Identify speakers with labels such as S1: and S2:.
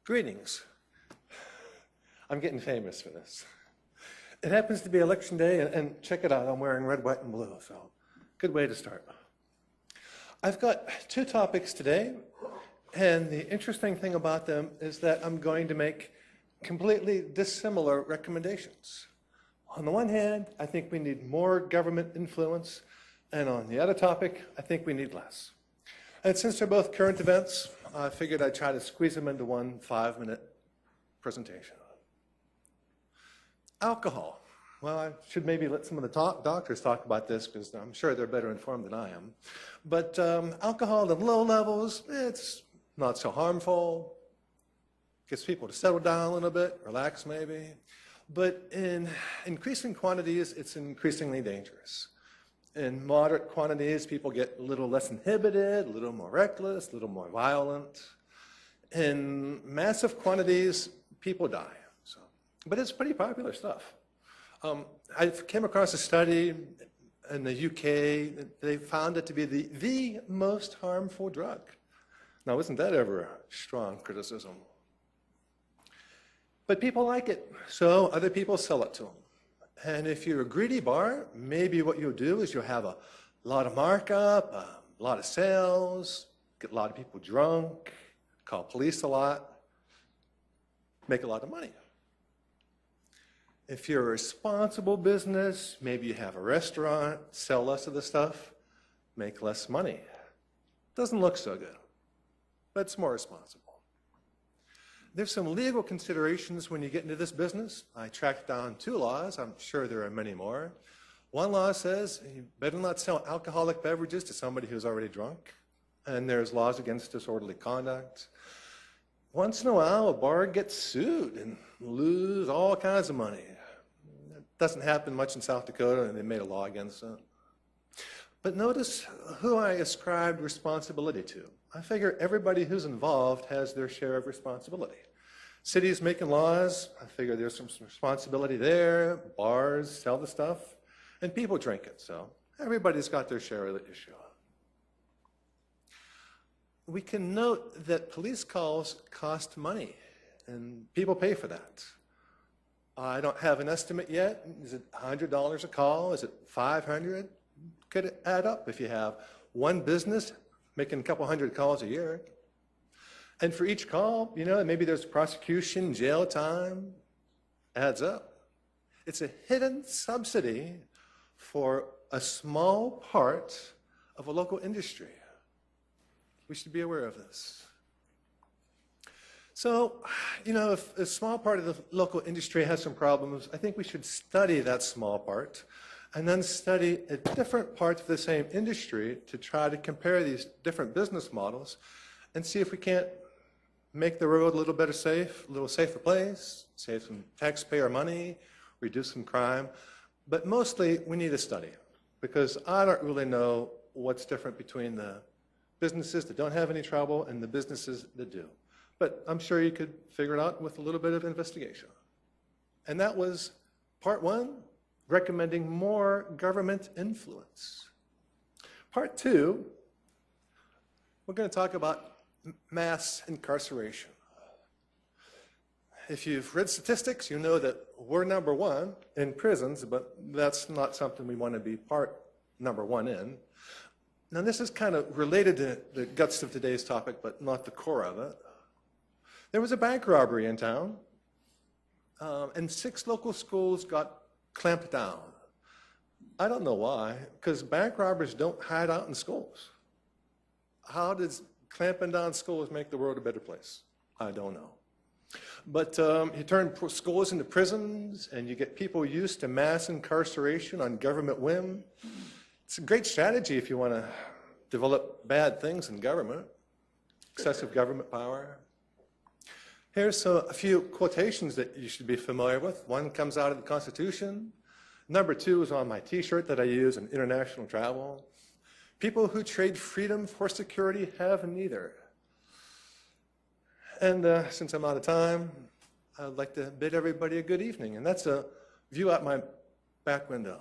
S1: Greetings. I'm getting famous for this. It happens to be election day, and check it out, I'm wearing red, white, and blue, so good way to start. I've got two topics today, and the interesting thing about them is that I'm going to make completely dissimilar recommendations. On the one hand, I think we need more government influence, and on the other topic, I think we need less. And since they're both current events, I figured I'd try to squeeze them into one 5-minute presentation. Alcohol. Well, I should maybe let some of the doctors talk about this because I'm sure they're better informed than I am. But alcohol at low levels, it's not so harmful. Gets people to settle down a little bit, relax maybe. But in increasing quantities, it's increasingly dangerous. In moderate quantities, people get a little less inhibited, a little more reckless, a little more violent. In massive quantities, people die. But it's pretty popular stuff. I came across a study in the UK. They found it to be the most harmful drug. Now, isn't that ever a strong criticism? But people like it, so other people sell it to them. And if you're a greedy bar, maybe what you'll do is you'll have a lot of markup, a lot of sales, get a lot of people drunk, call police a lot, make a lot of money. If you're a responsible business, maybe you have a restaurant, sell less of the stuff, make less money. Doesn't look so good, but it's more responsible. There's some legal considerations when you get into this business. I tracked down 2 laws. I'm sure there are many more. One law says you better not sell alcoholic beverages to somebody who's already drunk. And there's laws against disorderly conduct. Once in a while, a bar gets sued and lose all kinds of money. It doesn't happen much in South Dakota, and they made a law against it. But notice who I ascribed responsibility to. I figure everybody who's involved has their share of responsibility. Cities making laws, I figure there's some responsibility there. Bars sell the stuff, and people drink it. So everybody's got their share of the issue. We can note that police calls cost money, and people pay for that. I don't have an estimate yet. Is it $100 a call? Is it $500? Could it add up if you have one business making a couple hundred calls a year? And for each call, you know, maybe there's prosecution, jail time, adds up. It's a hidden subsidy for a small part of a local industry. We should be aware of this. So, you know, if a small part of the local industry has some problems, I think we should study that small part and then study a different part of the same industry to try to compare these different business models and see if we can't make the road a little better safe, a little safer place, save some taxpayer money, reduce some crime. But mostly, we need a study because I don't really know what's different between the businesses that don't have any trouble and the businesses that do. But I'm sure you could figure it out with a little bit of investigation. And that was part 1, recommending more government influence. Part 2, we're going to talk about mass incarceration. If you've read statistics, you know that we're number 1 in prisons, but that's not something we want to be part number 1 in. Now, this is kind of related to the guts of today's topic, but not the core of it. There was a bank robbery in town, and 6 local schools got clamped down. I don't know why, because bank robbers don't hide out in schools. How does clamping down schools make the world a better place? I don't know. But you turn schools into prisons, and you get people used to mass incarceration on government whim. It's a great strategy if you want to develop bad things in government, excessive government power. Here's a few quotations that you should be familiar with. One comes out of the Constitution. Number 2 is on my T-shirt that I use in international travel. People who trade freedom for security have neither. And since I'm out of time, I'd like to bid everybody a good evening. And that's a view out my back window.